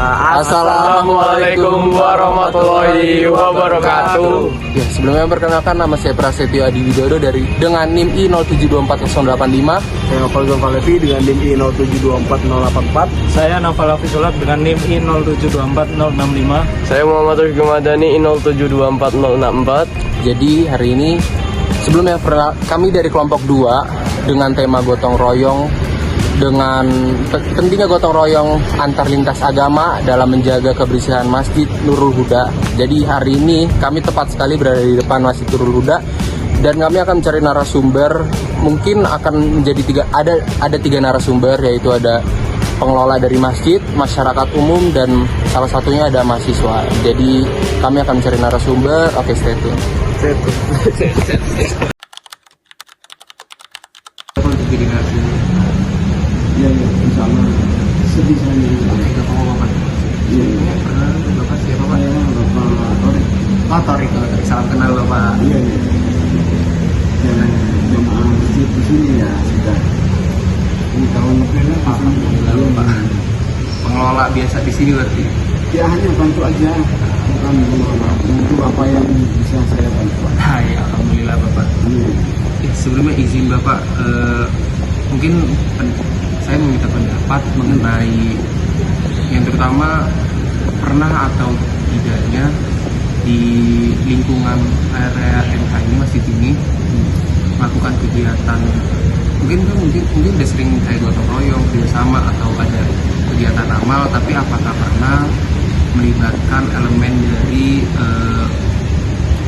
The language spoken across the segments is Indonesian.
Assalamualaikum warahmatullahi wabarakatuh. Ya, sebelumnya perkenalkan, nama saya Prasetyo Adi Widodo dengan NIM I0724085. Saya Novel Zonfalevi dengan NIM I0724084. Saya Naufal Hafizullah dengan NIM I0724065. Saya Muhammad Rifki Madani I0724064. Jadi hari ini sebelumnya kami dari kelompok 2 dengan tema gotong royong, dengan pentingnya gotong royong antar lintas agama dalam menjaga kebersihan Masjid Nurul Huda. Jadi hari ini kami tepat sekali berada di depan Masjid Nurul Huda dan kami akan mencari narasumber. Mungkin akan menjadi ada tiga narasumber, yaitu ada pengelola dari masjid, masyarakat umum, dan salah satunya ada mahasiswa. Jadi kami akan mencari narasumber. Oke, stay tune. Untuk jadi narasumber. Iya, bersama sedih saya. Nggak apa-apa, Bapak. Iya. Bapak siapa, Pak? Saya Bapak Torik. Pak Torik. Salam kenal, Bapak. Iya. Dan jemaah masjid di sini ya sudah 10 tahun lebih lah. Alhamdulillah, Pak. Pengelola biasa di sini berarti. Ya hanya bantu aja, bukan bantu apa yang bisa saya bantu. Hai, alhamdulillah, Bapak. Sebelumnya izin Bapak, mungkin saya meminta pendapat mengenai yang terutama pernah atau tidaknya di lingkungan area MH ini, masjid ini, melakukan kegiatan mungkin udah sering kayak gotong royong, kerjasama, atau ada kegiatan amal, tapi apakah pernah melibatkan elemen dari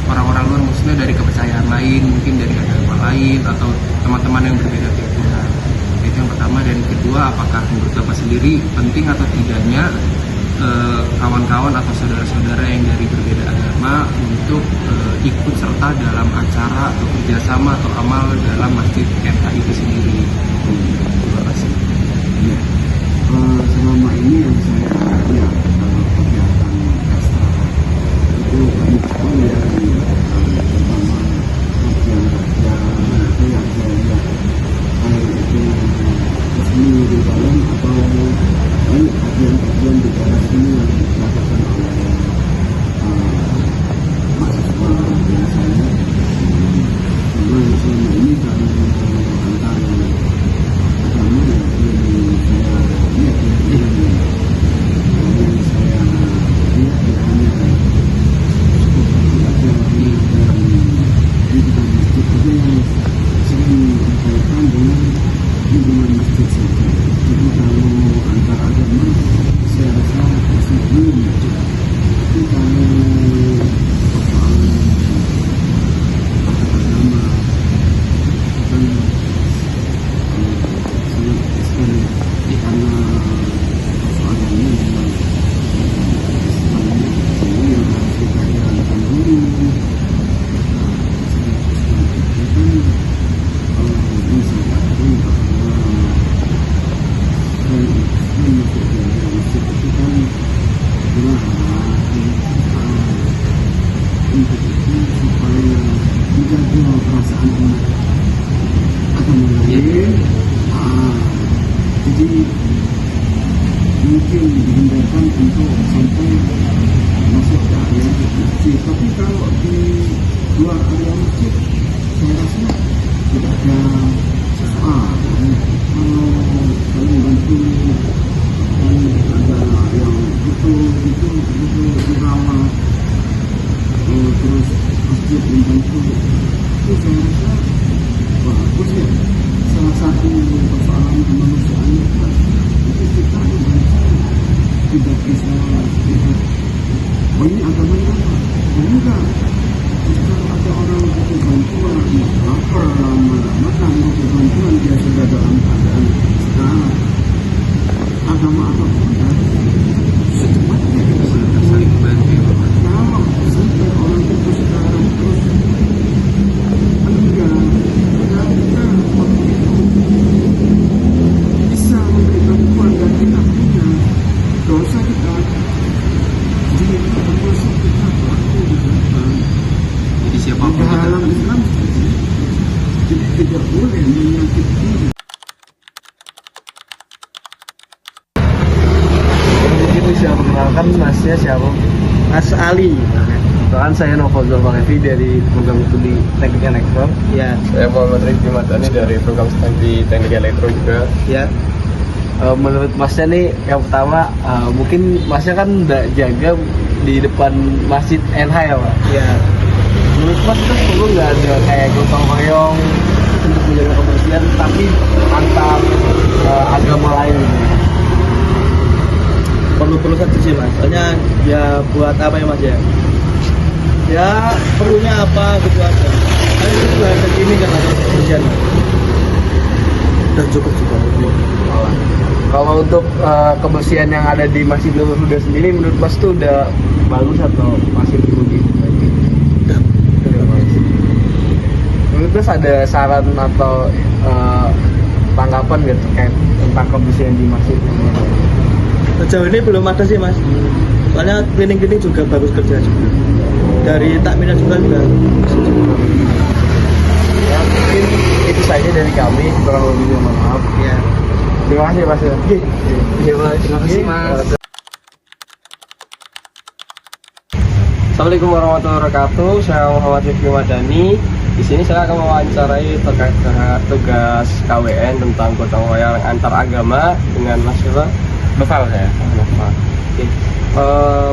orang-orang luar, maksudnya dari kepercayaan lain, mungkin dari agama lain atau teman-teman yang berbeda keyakinan. Itu yang pertama. Dan kedua, apakah menurut Bapak sendiri penting atau tidaknya kawan-kawan atau saudara-saudara yang dari berbeda agama untuk ikut serta dalam acara atau kerjasama atau amal dalam masjid MH itu sendiri? Terima kasih. Ya. Selama ini yang saya lihat dalam kegiatan ekstra itu banyak sekali ya, terutama kajian-kajian itu yang saya lihat, baik itu resmi di dalam atau banyak kajian-kajian di daerah sini yang dilakukan oleh mahasiswa biasanya. Karena selama ini dalam antar agama ya belum saya lihat ya, yang saya lihat ya hanya seperti aja di dalam masjid saja yang sering berkaitan dengan lingkungan masjid saja. Jadi kalau antar agama saya rasa masih belum. Tapi kalau persoalan agama kan sangat sekali, karena persoalannya memang ini yang harus kita jalankan dulu. Bisa yakin bahwa masuk ke masjid itu kan adalah untuk itu supaya menjaga perasaan umat agama lain. Jadi mungkin dihindarkan untuk sampai masuk ke area masjid. Tapi kalau di luar area masjid, saya rasa tidak ada kalau saling bantu dan ada yang itu dirawat, terus masjid membantu, itu saya rasa bagus ya. Salah satu persoalan kemanusiaan itu kita tidak bisa lihat ini agamanya apa, enggak. Kalau ada orang butuh bantuan, lapar, makan, butuh bantuan, dia sudah dalam keadaan sekarang, agama apapun secepatnya kita sudah saling membantu. Kalau sampai orang itu sekarang terus meninggal, padahal kita waktu itu bisa memberi bantuan dan kita punya dosa, kita dia termasuk kita pelaku di belakang. Jadi siapapun dalam Islam jadi tidak boleh menyakiti. Begitu siapa? Perkenalkan masnya siapa? Mas Ali. Perkenalkan saya Novo Zulfanevi dari program studi Teknik Elektro. Ya, Saya Muhammad Rizky Madani dari program studi Teknik Elektro juga. ya. Menurut masnya nih, yang pertama mungkin masnya kan udah jaga di depan masjid NH ya Pak? Ya. Menurut mas itu perlu nggak ada kayak gotong royong untuk menjaga kebersihan tapi antar agama lain gitu? Perlu satu sih Mas. Soalnya ya buat apa ya Mas ya? Ya perlunya apa gitu aja. Kan itu juga segini kan ada kebersihan. Dan cukup juga. Kalau untuk kebersihan yang ada di Masjid Nurul Huda sendiri, menurut Mas itu udah bagus atau masih perlu diperbaiki? Udah bagus. Menurut Mas ada saran atau tanggapan gitu terkait tentang kebersihan di masjid? Sejauh ini belum ada sih Mas. Soalnya cleaning juga bagus kerja juga. Dari takmirnya juga Ya, mungkin itu saja dari kami, kurang lebihnya mohon maaf. ya. Terima kasih Mas. Terima kasih Mas. Assalamualaikum warahmatullahi wabarakatuh. Saya Muhammad Rizky Madani. Di sini saya akan mewawancarai terkait dengan tugas KWN tentang gotong royong antar agama dengan Mas siapa? Novel saya. Novel. Oke.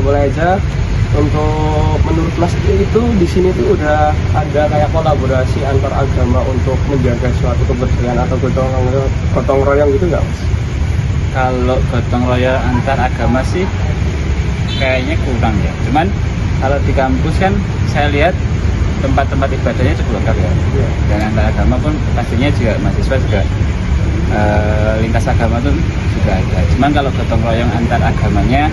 Boleh aja. Untuk menurut Mas itu di sini tuh udah ada kayak kolaborasi antar agama untuk menjaga suatu kebersihan atau gotong royong gitu nggak Mas? Kalau gotong royong antar agama sih kayaknya kurang ya. Cuman kalau di kampus kan saya lihat tempat-tempat ibadahnya cukup lengkap ya. Dan antar agama pun pastinya juga mahasiswa juga lintas agama tuh juga ada. Cuman kalau gotong royong antar agamanya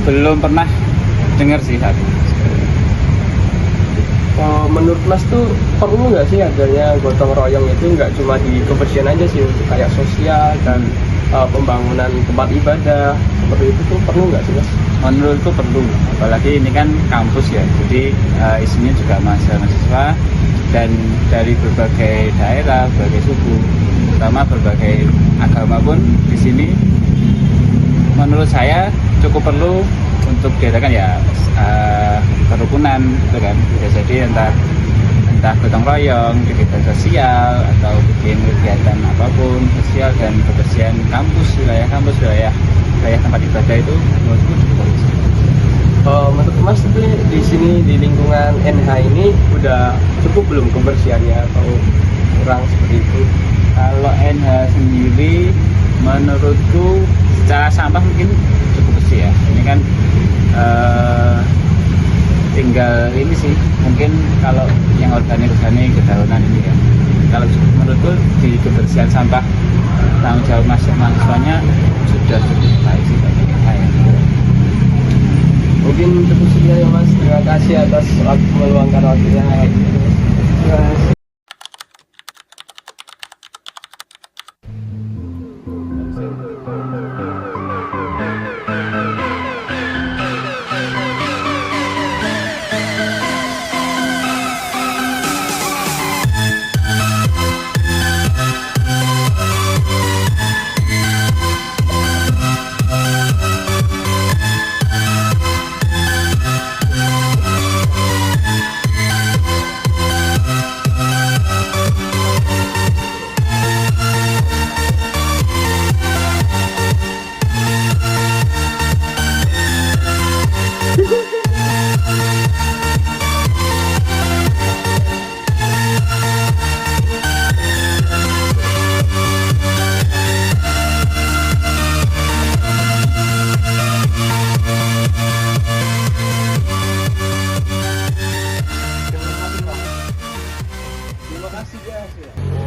belum pernah dengar sih aku. Menurut Mas tuh perlu nggak sih adanya gotong royong itu nggak cuma di kebersihan aja sih, untuk kayak sosial dan pembangunan tempat ibadah seperti itu tuh perlu nggak sih Mas? Menurutku perlu, apalagi ini kan kampus ya, jadi isinya juga mahasiswa dan dari berbagai daerah, berbagai suku, terutama berbagai agama pun di sini. Menurut saya cukup perlu untuk diadakan ya kerukunan gitu kan. Bisa jadi entah gotong royong, kegiatan sosial atau bikin kegiatan apapun sosial dan kebersihan wilayah tempat ibadah itu menurutku cukup bagus. Menurut Mas itu di sini di lingkungan NH ini udah cukup belum kebersihannya atau kurang seperti itu? Kalau NH sendiri menurutku secara sampah mungkin cukup bersih ya. Ini kan tinggal ini sih, mungkin kalau yang organik kedaunan ini ya. Kalau menurutku di kebersihan sampah tanggung jawab mahasiswanya sudah cukup baik sih bagi saya. Mungkin cukup sekian ya Mas. Terima kasih atas waktu meluangkan waktunya. Terima kasih.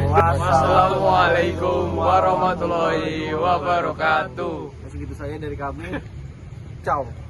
Wassalamualaikum warahmatullahi wabarakatuh. Segitu saja dari kami. Ciao.